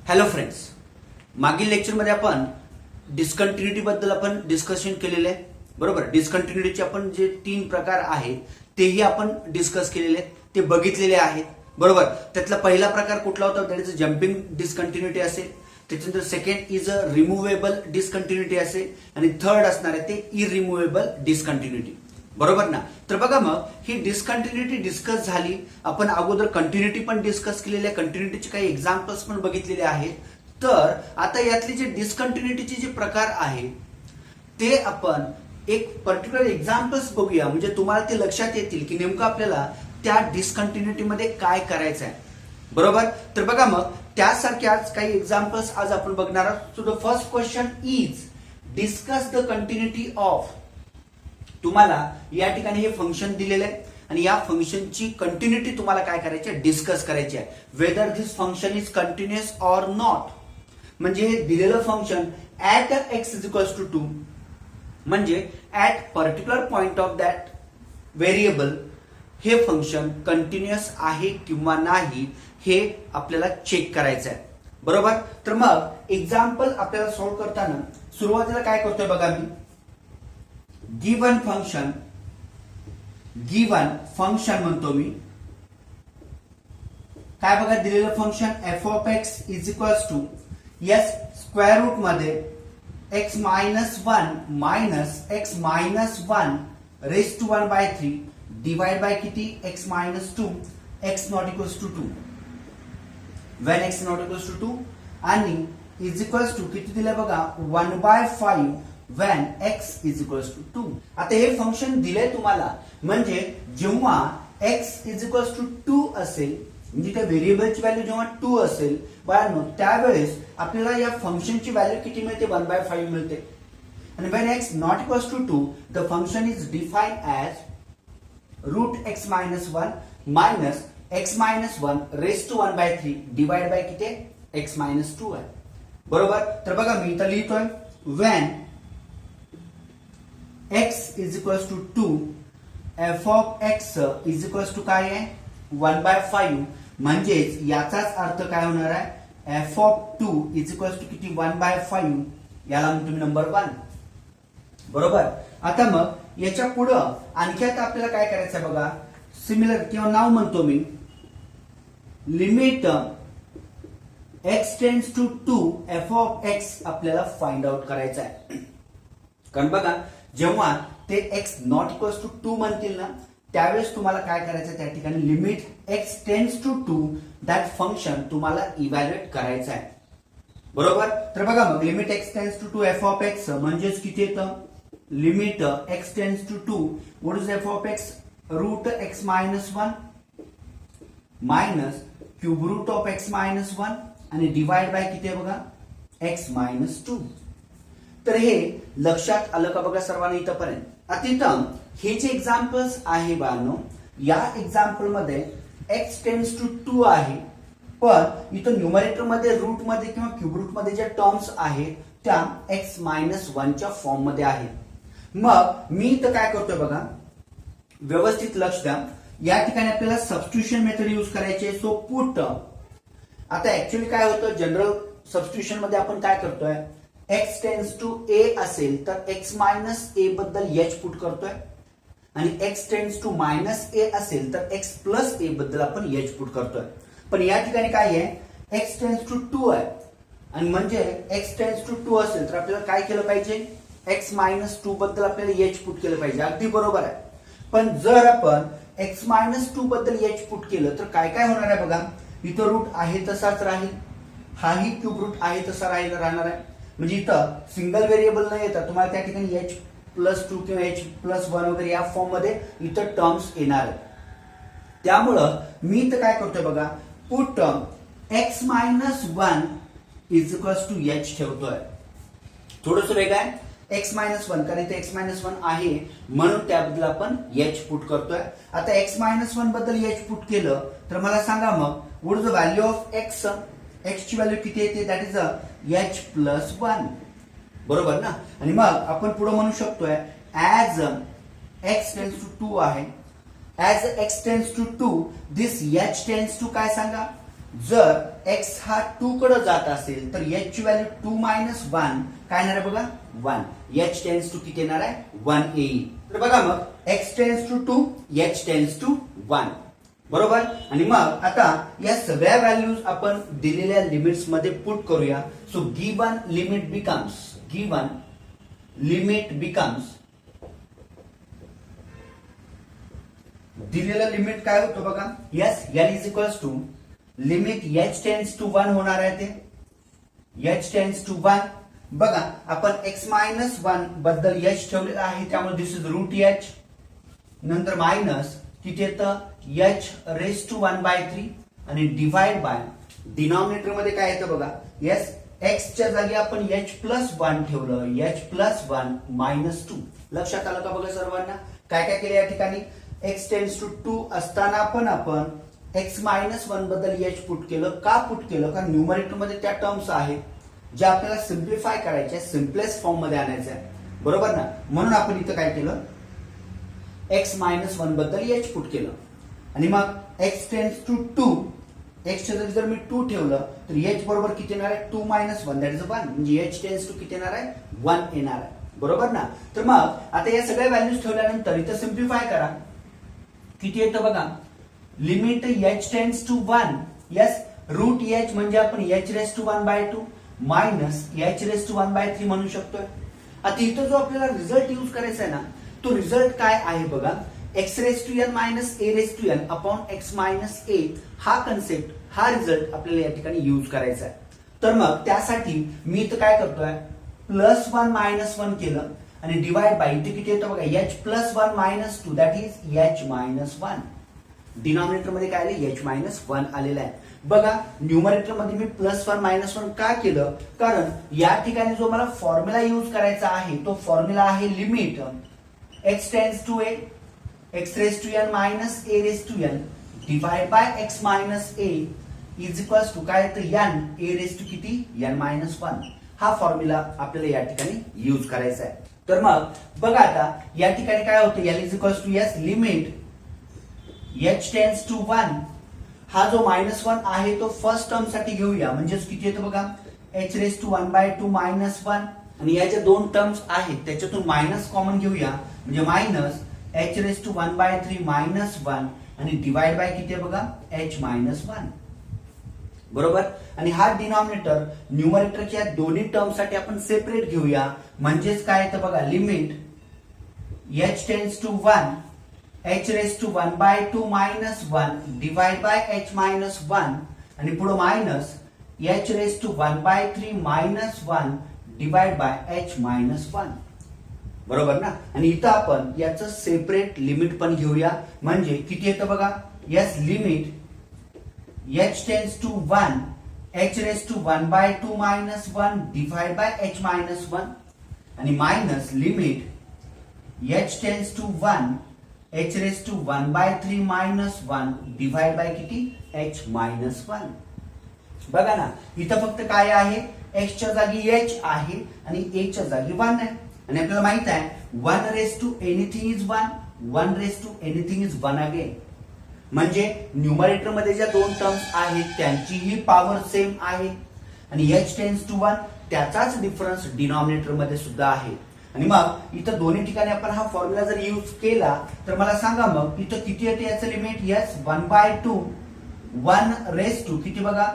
Hello friends, मागील लेक्चरमध्ये आपण डिस्कंटिन्युटी बद्दल आपण डिस्कशन केलेले आहे. बरोबर. डिस्कंटिन्युटीचे आपण जे 3 प्रकार आहेत तेही आपण डिस्कस केलेले आहेत, ते बघितलेले आहेत. बरोबर. त्यातला पहिला प्रकार कुठला होता? दॅट इज जम्पिंग डिस्कंटिन्युटी असेल. त्याच्यानंतर सेकंड इज अ रिमुव्हेबल डिस्कंटिन्युटी असेल आणि थर्ड असणार आहे ते इरिमुव्हेबल डिस्कंटिन्युटी. बरोबर ना. तर बघा, मग ही डिस्कंटिन्युटी डिस्कस झाली. आपण अगोदर कंटिन्युटी पण डिस्कस केलेली आहे, कंटिन्युटीचे काही एक्झाम्पल्स पण बघितलेले आहेत. तर आता यातले जे डिस्कंटिन्युटीचे जे प्रकार आहेत ते आपण एक पर्टिक्युलर एक्झाम्पल्स बघूया, म्हणजे तुम्हाला ते लक्षात येतील की नेमकं आपल्याला त्या डिस्कंटिन्युटी मध्ये काय करायचं आहे. बरोबर. तर बघा, मग त्यासारखे आज काही एक्झाम्पल्स आज आपण बघणार आहोत. So the first question is discuss the continuity of. तुम्हाला या ठिकाणी हे फंक्शन दिलेलं आहे आणि या फंक्शनची कंटिन्युटी तुम्हाला काय करायची आहे? डिस्कस करायची आहे. Whether this function is continuous or not. म्हणजे हे दिलेलं function at x is equals to 2 म्हणजे at particular point of that variable हे फंक्शन कंटिन्युअस आहे किंवा नाही हे आपल्याला चेक करायचं आहे. बरोबर. तर मग एक्झाम्पल आपल्याला सॉल्व्ह करताना सुरुवातीला काय करतोय बघा, मी गिवन फंक्शन म्हणतो मी. काय बघा, दिलेलं function f of x is equals to is square root मध्ये x minus 1 minus x minus 1 raise to 1/3 divide by किती? X minus 2 x not equals to 2 when x not equals to 2 आणि is equals to किती दिलं बघा 1/5 when x is equals to 2. आता हे function दिले तुम्हाला, म्हणजे जेव्हा x is equals to 2 असेल, म्हणजे त्या व्हेरिएबलची व्हॅल्यू जेव्हा 2 असेल बाळांनो, त्यावेळेस आपल्याला या फंक्शनची व्हॅल्यू किती मिळते? 1/5 मिळते. आणि when x not equals to 2 the function is defined as root x minus 1 minus x minus 1 raised to 1/3 divided by किती? x minus 2 आहे. बरोबर. तर बघा, मी इथं लिहितोय when x is equals to 2 f of x is equals to काय आहे? 1/5. म्हणजेच याचाच अर्थ काय होणार आहे? f of 2 is equals to किती? 1/5. याला म्हणतो मी नंबर 1. बरोबर. आता मग याच्या पुढं आणखी आता आपल्याला काय करायचं आहे बघा, सिमिलर किंवा नाव म्हणतो मी limit x tends to 2 f of x आपल्याला फाइंड आउट करायचं आहे. कारण बघा, जेव्हा ते x नॉट इक्वल्स टू 2 म्हणतील ना, त्यावेळेस तुम्हाला काय करायचं? त्या ठिकाणी limit x tends to 2 that function तुम्हाला इव्हॅल्युएट करायचं आहे. बरोबर. तर बघा, मग limit x tends to 2 f of x म्हणजेच किती येतं? Limit x tends to 2 what is f of x? Root x minus 1 minus cube root of x minus 1 आणि डिवाइड बाय किती आहे बघा? x minus 2. तर हे लक्षात आलं का बघा सर्वांना इथपर्यंत? आता इथं हे जे एक्झाम्पल्स आहे बाळांनो, या एक्झाम्पल मध्ये x टेंड्स टू 2 आहे, पण इथं न्यूमरेटर मध्ये रूट मध्ये किंवा क्यूब रूट मध्ये ज्या टर्म्स आहेत त्या x मायनस 1 च्या फॉर्म मध्ये आहेत. मग मी इथं काय करतोय बघा, व्यवस्थित लक्ष द्या. या ठिकाणी आपल्याला सबस्टिट्यूशन मेथड यूज करायची. So put. आता ऍक्च्युअली काय होतं, जनरल सबस्टिट्यूशन मध्ये आपण काय करतोय, x टेंड्स टू a असेल तर x मायनस a बद्दल h पुट करतोय आणि x tends to minus a असेल तर x प्लस a बद्दल आपण h पुट करतोय. पण या ठिकाणी काय आहे, x टेंड्स टू 2 आहे आणि म्हणजे x टेंड्स टू 2 असेल तर आपल्याला काय केलं पाहिजे? x मायनस 2 बद्दल आपल्याला h पुट केलं पाहिजे. अगदी बरोबर आहे. पण जर आपण x मायनस 2 बद्दल h पुट केलं तर काय काय होणार आहे बघा, इथं रूट आहे तसाच राहील, हाही क्यूब रूट आहे तसा राहणार आहे. म्हणजे इथं सिंगल व्हेरिएबल न येता तुम्हाला त्या ठिकाणी h प्लस 2 किंवा h प्लस 1 वगैरे या फॉर्म मध्ये इथं टर्म्स येणार आहेत. त्यामुळं मी इथं काय करतोय बघा, put x minus 1 is equals to h ठेवतोय. थोडंसं वेगळं आहे, x मायनस 1, कारण इथे x मायनस 1 आहे म्हणून त्याबद्दल आपण h पुट करतोय. आता x मायनस 1 बद्दल h पुट केलं तर मला सांगा मग what is the value of x? x ची व्हॅल्यू किती येते? That is h plus 1. बरोबर ना. आणि मग आपण पुढे म्हणू शकतोय ऍज x टेंड्स टू 2 आहे, as x tends to 2 this h tends to काय सांगा? जर x हा 2 कडे जात असेल तर h ची व्हॅल्यू 2 मायनस 1 काय येणार आहे बघा 1. h टेन्स टू किती येणार आहे 1 येईल. तर बघा मग x tends to 2 h tends to 1 बरोबर. आणि मग आता या सगळ्या व्हॅल्यूज आपण दिलेल्या लिमिट्स मध्ये पुट करूया. सो गिवन लिमिट बिकम्स दिलेलं लिमिट काय होतं बघा yes L is equals to limit h tends to 1 होणार आहे ते h टेन्स टू 1. बघा आपण x मायनस 1 बद्दल h ठेवलेलं आहे त्यामुळे दिस इज रूट h नंतर मायनस किती येतं h रेस टू 1/3 आणि डिवाइड बाय डिनॉमिनेटर मध्ये काय येतं बघा यस x च्या जागी आपण h प्लस 1 ठेवलं h प्लस 1 मायनस 2. लक्षात आलं का बघा सर्वांना काय काय केलं या ठिकाणी x टेन्स टू 2 असताना पण आपण x मायनस 1 बद्दल h पुट केलं. का पुट केलं कारण न्यूमरेटर मध्ये त्या टर्म्स आहेत ज्या आपल्याला सिम्प्लिफाय करायच्या सिम्पलेस्ट फॉर्म मध्ये आणायच्या आहे बरोबर ना. म्हणून आपण इथं काय केलं x मायनस 1 बद्दल h पुट केलं आणि मग x टेन्स टू 2 x च्या जागी जर मी 2 ठेवलं तर h बरोबर किती येणार आहे 2 मायनस 1 दॅट इज 1 म्हणजे h टेन्स टू किती येणार आहे 1 येणार आहे बरोबर ना. तर मग आता या सगळ्या व्हॅल्यूज ठेवल्यानंतर इथं सिम्प्लिफाय करा किती येतं बघा limit h tends to 1 yes root h म्हणजे आपण h raise to 1/2 minus h raise to 1/3 म्हणू शकतोय. आता इथं जो आपल्याला रिझल्ट यूज करायचा आहे ना तो रिझल्ट काय आहे बघा x raise to n minus a raise to n upon x minus a हा कन्सेप्ट हा रिझल्ट आपल्याला या ठिकाणी यूज करायचा आहे. तर मग त्यासाठी मी इथं काय करतोय प्लस 1 मायनस 1 केलं आणि डिवाइड बाय इथे किती येतं बघा h plus 1 minus 2 that is h minus 1. Denominator मध्ये काय आले h मायनस 1 आलेलं आहे. बघा न्यूमरेटर मध्ये मी प्लस 1 मायनस 1 का केलं कारण या ठिकाणी जो मला फॉर्म्युला यूज करायचा आहे तो फॉर्म्युला आहे limit x tends to a x raise to n minus a raise to n divide by x minus a is equals to काय येतं n a रेस टू किती n मायनस 1. हा formula आपल्याला या ठिकाणी यूज करायचा आहे. तर मग बघा आता या ठिकाणी काय होतं l is equals to yes limit h tends to 1 हा जो मायनस 1 आहे तो फर्स्ट टर्म साठी घेऊया म्हणजेच किती येतं बघा h रेस टू 1/2 मायनस 1 आणि याच्या दोन टर्म्स आहेत त्याच्यातून मायनस कॉमन घेऊया म्हणजे minus h raise to 1/3 minus 1 आणि डिवाइड बाय किती आहे बघा h मायनस 1 बरोबर. आणि हा डिनॉमिनेटर न्यूमरेटरच्या दोन्ही टर्म साठी आपण सेपरेट घेऊया म्हणजेच काय येतं बघा limit h tends to 1 h raise to 1/2 minus 1 divide by h minus 1 आणि पुढे minus h raise to 1/3 minus 1 divide by h minus 1 बरोबर ना. आणि इथं आपण याचं सेपरेट लिमिट पण घेऊया म्हणजे किती येतं बघा yes limit h tends to 1 h raise to 1/2 minus 1 divide by h minus 1 आणि minus limit h tends to 1 h raise to 1/3 minus 1 divide by किती h मायनस 1. बघा ना इथं फक्त काय आहे x च्या जागी h आहे आणि a च्या जागी 1 आहे आणि आपल्याला माहित आहे 1 raise to anything is 1 raise to anything is 1 again म्हणजे न्यूमरेटर मध्ये ज्या दोन टर्म्स आहेत त्यांचीही पॉवर सेम आहे आणि h टेन्स टू 1 त्याचाच डिफरन्स डिनॉमिनेटर मध्ये सुद्धा आहे. आणि मग इथं दोन्ही ठिकाणी आपण हा फॉर्म्युला जर यूज केला तर मला सांगा मग इथं किती येते याचं लिमिट यस 1/2 1 रेस टू किती बघा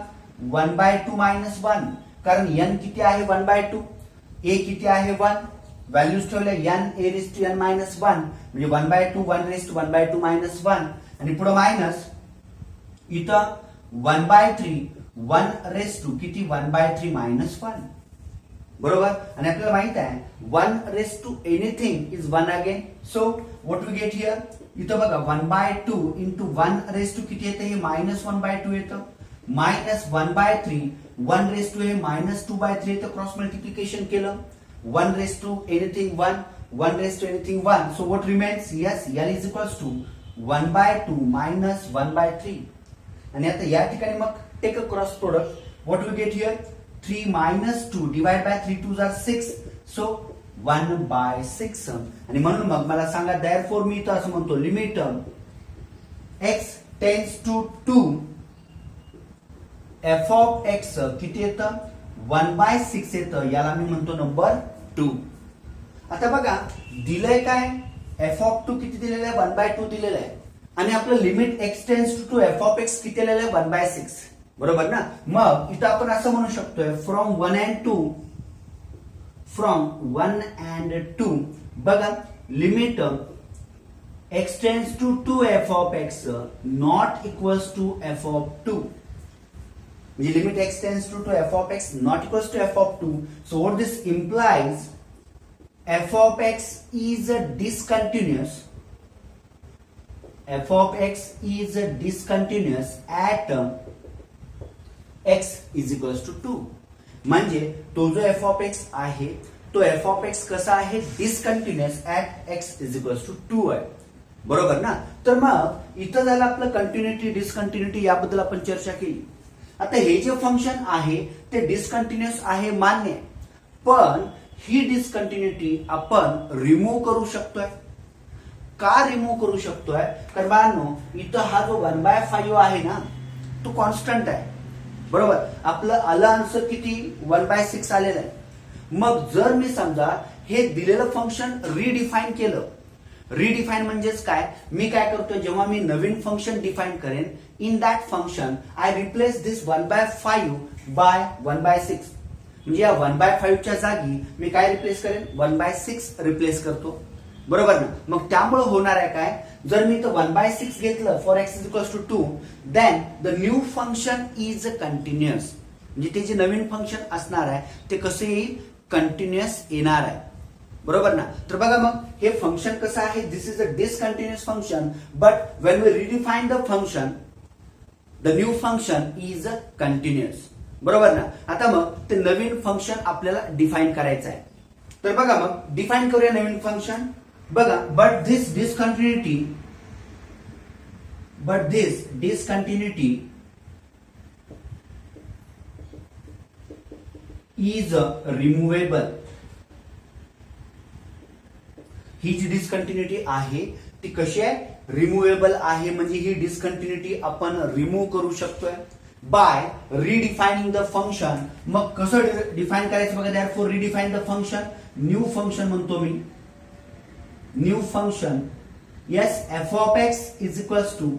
1/2 मायनस 1 कारण n किती आहे 1/2 a किती आहे 1 व्हॅल्यूज ठेवल्या n a raise to n minus 1 म्हणजे 1/2 1 रेस टू 1/2 मायनस 1 आणि पुढे मायनस इथं 1/3 1 रेस टू किती 1/3 मायनस 1 बरोबर. आणि आपल्याला माहित आहे 1 raise to anything is 1 again so what we get here इथं बघा 1/2 इंटू 1 रेस टू किती येतं हे मायनस 1/2 येतं मायनस 1/3 1 रेस टू हे मायनस 2/3 येतं क्रॉस मल्टिप्लिकेशन केलं 1 raise to anything 1 raise to anything 1 so what remains yes l is equals to 1/2 minus 1/3 आणि आता या ठिकाणी मग take a cross product what we get here 3 minus 2 divided by 3 2s are 6 so 1/6 आणि म्हणून मग मला सांगा therefore मी इथं असं म्हणतो limit x tends to 2 f of x किती येतं 1/6 येतं, याला मी म्हणतो नंबर 2. आता बघा दिलंय काय, एफ ऑफ 2 किती दिलेलं आहे 1/2 दिलेलं आहे आणि आपलं limit x tends to f of x किती दिलेलं आहे 1/6, बरोबर ना. मग इथं आपण असं म्हणू शकतोय फ्रॉम 1 and 2 बघा limit x tends to 2 f of x not equals to f of 2. म्हणजे limit x tends to 2 f of x not equals to f of 2. So what this implies, f of x is discontinuous. f of x is discontinuous at x is equals to 2. म्हणजे तो जो f of x आहे तो f of x कसा आहे discontinuous at x is equals to 2 आहे, बरोबर ना. तर मग इथं झालं आपलं कंटिन्युटी डिसकंटिन्युटी याबद्दल आपण चर्चा केली. आता हे जे फंक्शन आहे ते डिसकंटिन्युअस आहे मान्य, पण ही डिसकंटिन्युटी आपण रिमूव्ह करू शकतोय. का रिमूव्ह करू शकतोय, कारण बाळांनो इथं हा जो 1/5 आहे ना तो कॉन्स्टंट आहे, बरोबर. आपलं आलं आन्सर किती 1/6 आलेलं आहे. मग जर मी समजा हे दिलेलं फंक्शन रिडिफाईन केलं, रिडिफाईन म्हणजेच काय, मी काय करतोय जेव्हा मी नवीन फंक्शन डिफाईन करेन in that function I replace this 1/5 by 1/6. म्हणजे या 1/5 च्या जागी मी काय रिप्लेस करेन 1/6 रिप्लेस करतो, बरोबर ना. मग त्यामुळे होणार आहे काय, जर मी 1/6 घेतलं for x is equals to 2 then the new function is continuous. म्हणजे ते जे नवीन फंक्शन असणार आहे ते कसं येईल कंटिन्युअस येणार आहे, बरोबर ना. तर बघा मग हे फंक्शन कसं आहे, this is a discontinuous function but when we redefine the function the new function is continuous, बरोबर ना. आता मग ते नवीन फंक्शन आपल्याला डिफाईन करायचं आहे. तर बघा मग डिफाईन करूया नवीन फंक्शन. बघा बट दिस डिसकंटिन्युटी इज रिमुवेबल. ही जी डिसकंटिन्युटी आहे ती कशी आहे रिमुवेबल आहे, म्हणजे ही डिसकंटिन्युटी आपण रिमूव्ह करू शकतोय बाय रिडिफाइनिंग द फंक्शन. मग कसं डिफाईन करायचं बघा, therefore redefine the function, new function म्हणतो मी, new function yes f of x is equals to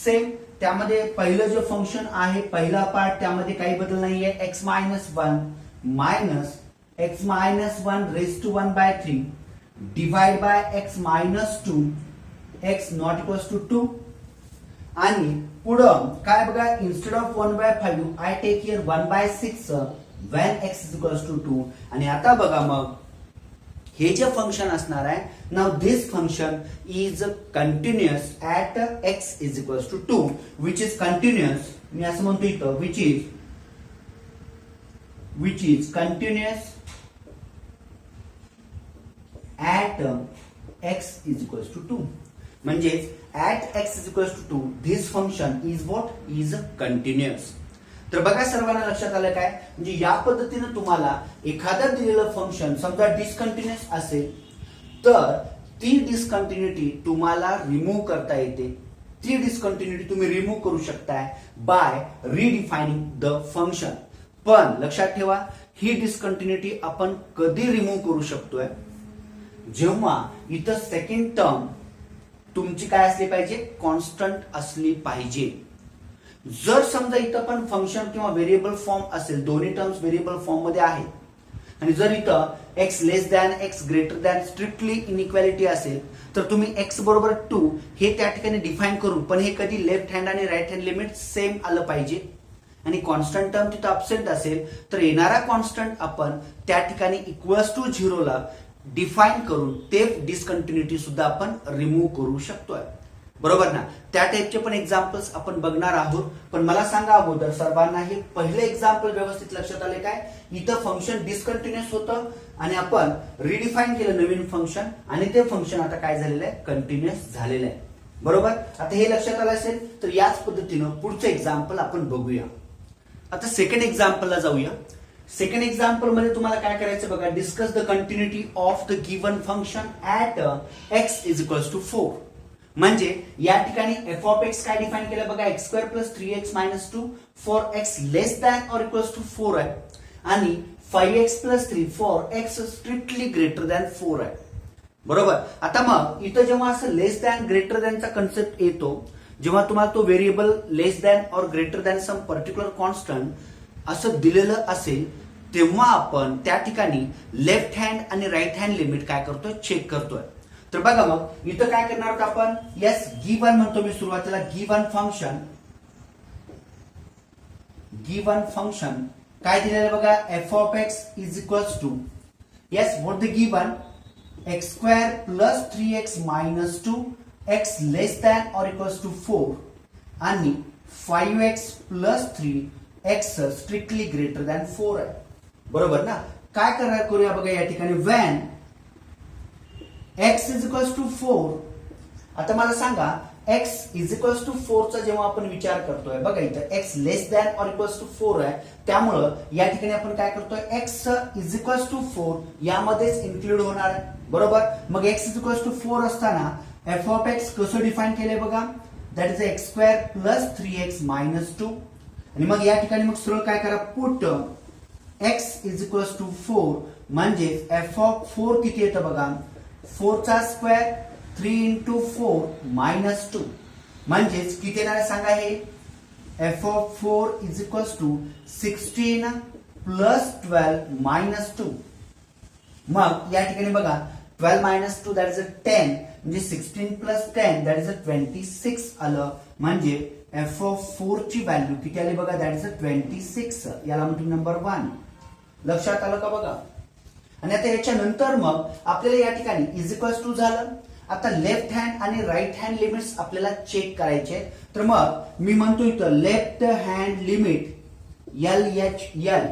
same. त्यामध्ये पहिलं जे फंक्शन आहे पहिला पार्ट त्यामध्ये काही बदल नाहीये, x minus x minus 1 raise to 1/3 divide by x minus 2 x not equals to 2. आणि पुढं काय बघा, instead of 1/5 I take here 1/6 when x is equals to 2. आणि आता बघा मग हे जे फंक्शन असणार आहे, now this function is continuous at x is equals to 2 which is continuous. मी असं म्हणतो इथं which is continuous at x is equals to 2. म्हणजेच at x is equals to 2 this function is what is continuous. तर बघा सर्वांना लक्षात आलं काय, म्हणजे या पद्धतीने तुम्हाला एखादं दिलेलं फंक्शन समजा डिसकंटिन्युअस असेल तर ती डिसकंटिन्युटी तुम्हाला रिमूव्ह करता येते. ती डिसकंटिन्युटी तुम्ही रिमूव्ह करू शकताय बाय रिडिफाइनिंग द फंक्शन. पण लक्षात ठेवा ही डिसकंटिन्युटी आपण कधी रिमूव्ह करू शकतोय, जेव्हा इथं सेकंड टर्म तुमची काय असली पाहिजे कॉन्स्टंट असली पाहिजे. जर समजा इथं पण फंक्शन किंवा व्हेरिएबल फॉर्म असेल, दोन्ही टर्म्स व्हेरिएबल फॉर्म मध्ये आहेत आणि जर इथं x less than x greater than strictly inequality असेल तर तुम्ही x बरोबर 2 हे त्या ठिकाणी डिफाईन करून, पण हे कधी लेफ्ट हँड आणि राईट हँड लिमिट सेम आलं पाहिजे. आणि कॉन्स्टंट टर्म तिथं अब्सेंट असेल तर येणारा कॉन्स्टंट आपण त्या ठिकाणी इक्वल्स टू 0 ला डिफाईन करून ते डिसकंटिन्युटी सुद्धा आपण रिमूव्ह करू शकतोय, बरोबर ना. त्या टाइपचे पण एक्झाम्पल्स आपण बघणार आहोत. पण मला सांगा अगोदर सर्वांना हे पहिले एक्झाम्पल व्यवस्थित लक्षात आले काय, इथं फंक्शन डिसकंटिन्युअस होतं आणि आपण रिडिफाईन केलं नवीन फंक्शन आणि ते फंक्शन आता काय झालेलं आहे कंटिन्युअस झालेलं आहे, बरोबर. आता हे लक्षात आलं असेल तर याच पद्धतीनं पुढचं एक्झाम्पल आपण बघूया. आता सेकंड एक्झाम्पलला जाऊया. सेकंड एक्झाम्पल मध्ये तुम्हाला काय करायचं बघा, discuss the continuity of the given function at x is equals to 4. म्हणजे या ठिकाणी एफ ऑफ एक्स काय डिफाइन केलं बघा, x square plus 3x minus 2 for x less than or equals to 4 आहे आणि 5x plus 3 for x strictly greater than 4 आहे. बरोबर. आता मग इथं जेव्हा असं लेस दॅन ग्रेटर दॅनचा कन्सेप्ट येतो, जेव्हा तुम्हाला तो variable less than or greater than some particular constant असं दिलेलं असेल, तेव्हा आपण त्या ठिकाणी लेफ्ट हँड आणि राईट हँड लिमिट काय करतोय, चेक करतोय. तर बघा मग इथं काय करणार आहोत आपण, यस गिव्हन म्हणतो मी सुरुवातीला, गिव्हन फंक्शन काय दिलेलं बघा, f of x is equals to, yes what the given, x square plus 3x minus 2 x less than or equals to 4 आणि 5x plus 3 x strictly greater than 4 आहे. बरोबर ना. काय करूया बघा या ठिकाणी, when x is equals to 4. आता मला सांगा x इज इक्वल्स टू 4 चा जेव्हा आपण विचार करतोय बघा, इथं x less than or equals to 4 आहे, त्यामुळं या ठिकाणी आपण काय करतोय, x इज इक्वल्स टू 4 यामध्येच इन्क्लूड होणार आहे. बरोबर. मग x इज इक्वल्स टू 4 असताना एफ ऑफ एक्स कसं डिफाइन केलंय बघा, that is x square plus 3x minus 2 आणि मग या ठिकाणी मग सरळ काय करा, put x is equals to 4 म्हणजे एफ ऑफ 4 किती येतं बघा, 4 चा स्क्वेअर 3 इंटू 4 मायनस 2 म्हणजेच किती येणार आहे सांगा, हे f of 4 is equals to 16 plus 12 minus 2. मग या ठिकाणी बघा 12 मायनस 2 दॅट इज अ 10 म्हणजे 16 प्लस 10 दॅट इज अ 26 आलं. म्हणजे एफ ऑफ 4 ची व्हॅल्यू किती आली बघा, दॅट इज अ 26. याला म्हणतो नंबर 1. लक्षात आलं का बघा. आणि आता याच्यानंतर मग आपल्याला या ठिकाणी इज इक्वल्स टू झालं. आता लेफ्ट हँड आणि राईट हँड लिमिट्स आपल्याला चेक करायचे. तर मग मी म्हणतो इथं लेफ्ट हँड लिमिट LHL.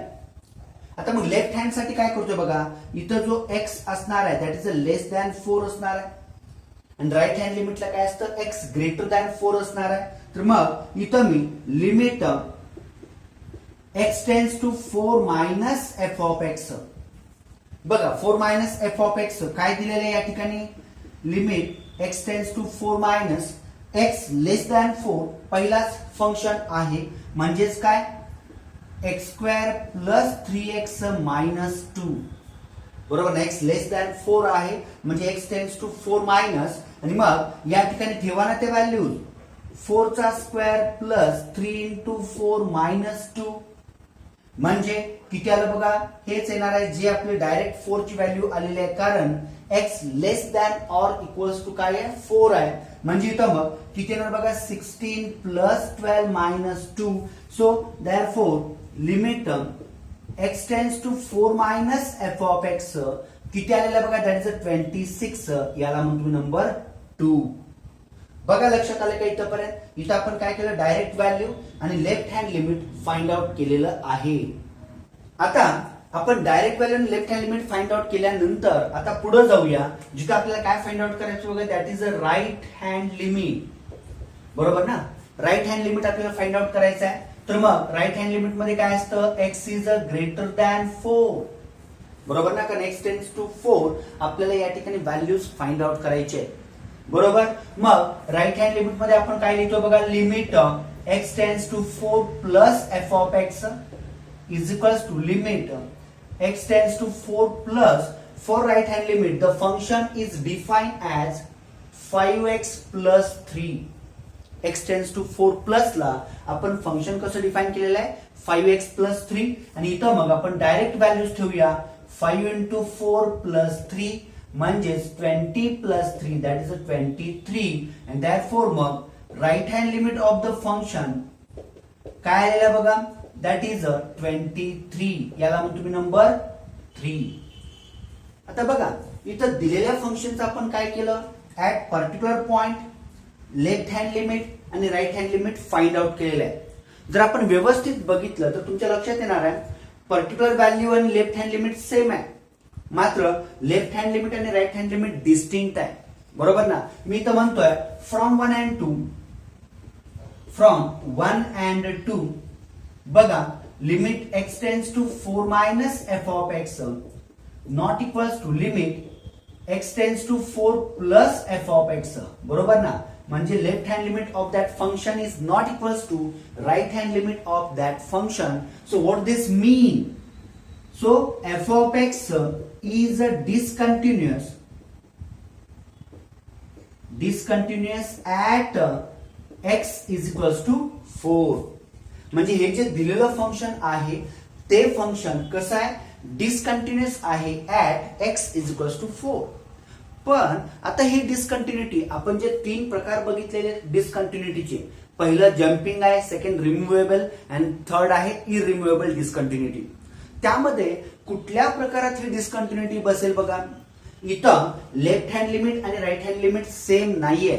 आता मग लेफ्ट हँड साठी काय करतोय बघा, इथं जो x असणार आहे that is a less than 4 असणार आहे आणि राईट हँड लिमिटला काय असतं, x ग्रेटर दॅन 4 असणार आहे. तर मग इथं मी limit x tends to 4 minus f of x. बघा 4 मायनस एफ ऑफ एक्स काय दिलेलं आहे या ठिकाणी, limit x tends to 4 minus x less than 4 पहिलाच फंक्शन आहे म्हणजेच काय, x square plus 3x minus 2. बरोबर ना. x लेस दॅन 4 आहे म्हणजे x टेन्स टू 4 मायनस आणि मग या ठिकाणी ठेवा ना ते व्हॅल्यूज, 4 चा स्क्वेअर प्लस 3 इंटू 4 मायनस 2 म्हणजे किती आलं बघा, हेच येणार आहे जे आपले डायरेक्ट 4 ची व्हॅल्यू आलेली आहे, कारण x less than or equals to काय आहे, 4 आहे. म्हणजे इथं मग किती येणार बघा, 16 plus 12 minus 2. So therefore limit x tends to 4 minus f of x किती आलेला बघा, दॅट इज अ 26. याला म्हणतो नंबर 2. बघा लक्षात आलं का इथंपर्यंत. इथं आपण काय केलं, डायरेक्ट व्हॅल्यू आणि left hand limit find out केलेलं आहे. आता आपण डायरेक्ट व्हॅल्यू आणि left hand limit find out केल्यानंतर आता पुढे जाऊया, जिथं आपल्याला काय फाइंड आउट करायचं बघा, that is a right hand limit. बरोबर ना. राईट हँड लिमिट आपल्याला फाइंड आउट करायचं आहे. तर मग राईट हँड लिमिट मध्ये काय असतं, x is a greater than 4. बरोबर ना, कारण x टेन्स टू 4 आपल्याला या ठिकाणी व्हॅल्यूज फाइंड आउट करायचे. बरोबर. मग राईट हँड लिमिट मध्ये आपण काय लिहितो बघा, limit x tends to 4 plus f of x is equals to limit x tends to 4 plus, for right hand limit the function is defined as 5x plus 3. x tends to 4 plus ला आपण function कसं define केलेलं आहे, 5x plus 3 आणि इथं मग आपण direct values ठेवूया, 5 इंटू 4 प्लस 3 म्हणजेच 20 plus 3 that is a 23. And therefore मग right hand limit of the function काय आलेलं बघा, दॅट इज अ 23. याला म्हणतो मी नंबर 3. आता बघा इथं दिलेल्या फंक्शनचं आपण काय केलं, at particular point left hand limit आणि right hand limit find out केलेलं आहे. जर आपण व्यवस्थित बघितलं तर तुमच्या लक्षात येणार आहे, पर्टिक्युलर व्हॅल्यू आणि लेफ्ट हँड लिमिट सेम आहे, मात्र लेफ्ट हँड लिमिट आणि राईट हँड लिमिट डिस्टिंक्ट आहे. बरोबर ना. मी इथं म्हणतोय फ्रॉम 1 अँड 2 बघा, limit x tends to 4 minus f of x not equals to limit x tends to 4 plus f of x, बरोबर ना. म्हणजे left hand limit of that function is not equals to right hand limit of that function. So what this mean? So f of x is a discontinuous at x is equals to 4. म्हणजे हे जे दिलेलं function आहे ते function कसं आहे? Discontinuous आहे at x is equals to 4. पण आता ही डिसकंटिन्युटी आपण जे 3 प्रकार बघितलेले डिसकंटिन्युटीचे, पहिलं जम्पिंग आहे, सेकंड रिमूव्हेबल आणि थर्ड आहे इरिमूव्हेबल डिसकंटिन्युटी. त्यामध्ये कुठल्या प्रकारात ही डिसकंटिन्युटी बसेल बघा. इथं लेफ्ट हँड लिमिट आणि राईट हँड लिमिट सेम नाहीये.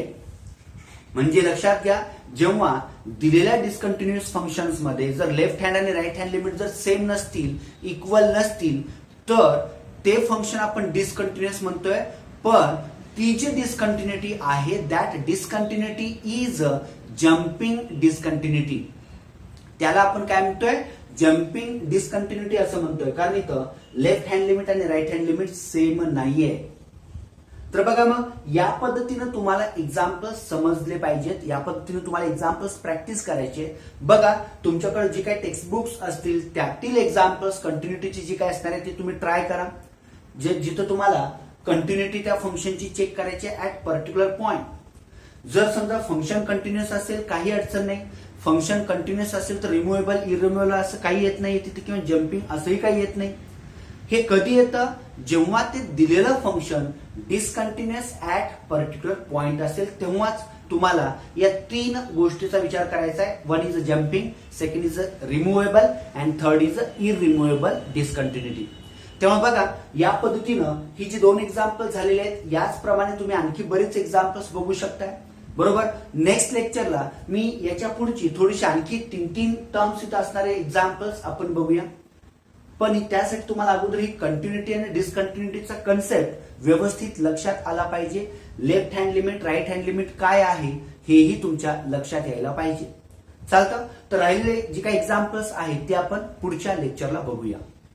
म्हणजे लक्षात घ्या, जेव्हा दिलेल्या डिसकंटिन्युअस फंक्शन्स मध्ये जर लेफ्ट हँड आणि राईट हँड लिमिट जर सेम नसतील, इक्वल नसतील, तर ते फंक्शन आपण डिसकंटिन्युअस म्हणतोय. पण ती जी डिसकंटिन्युटी आहे दॅट डिसकंटिन्युटी इज जम्पिंग डिसकंटिन्युटी. त्याला आपण काय म्हणतोय? जम्पिंग डिसकंटिन्युटी असं म्हणतोय, कारण इथं लेफ्ट हँड लिमिट आणि राईट हँड लिमिट सेम नाहीये. तर बघा, मग या पद्धतीनं तुम्हाला एक्झाम्पल्स समजले पाहिजेत, या पद्धतीने तुम्हाला एक्झाम्पल्स प्रॅक्टिस करायचे. बघा, तुमच्याकडे जे काही टेक्स्ट बुक्स असतील त्यातील एक्झाम्पल्स कंटिन्युटीची जी काय असणार आहे ती तुम्ही ट्राय करा. जिथं तुम्हाला कंटिन्युटी त्या फंक्शनची चेक करायची ऍट पर्टिक्युलर पॉइंट. जर समजा फंक्शन कंटिन्युअस असेल काही अडचण नाही, फंक्शन कंटिन्युअस असेल तर रिमूव्हेबल इरिमूव्हेबल असं काही येत नाही तिथे, किंवा जम्पिंग असंही काही येत नाही. हे कधी येतं? जेव्हा ते दिलेलं function discontinuous at particular point असेल तेव्हाच तुम्हाला या 3 गोष्टीचा विचार करायचा आहे. One is a jumping, second is a removable and third is a irremovable discontinuity. तेव्हा बघा, या पद्धतीनं ही जी 2 एक्झाम्पल झालेले आहेत याचप्रमाणे तुम्ही आणखी बरेच एक्झाम्पल्स बघू शकताय, बरोबर. नेक्स्ट लेक्चरला मी याच्या पुढची थोडीशी आणखी 3 टर्म्स इथं असणारे एक्झाम्पल्स आपण बघूया. पण त्यासाठी तुम्हाला अगोदर ही कंटिन्युटी आणि डिसकंटिन्युटीचा कन्सेप्ट व्यवस्थित लक्षात आला पाहिजे. Left hand limit, right hand limit काय आहे हेही तुमच्या लक्षात यायला पाहिजे. चालतं. तर राहिलेले जे काही एक्झाम्पल्स आहेत ते आपण पुढच्या लेक्चरला बघूया.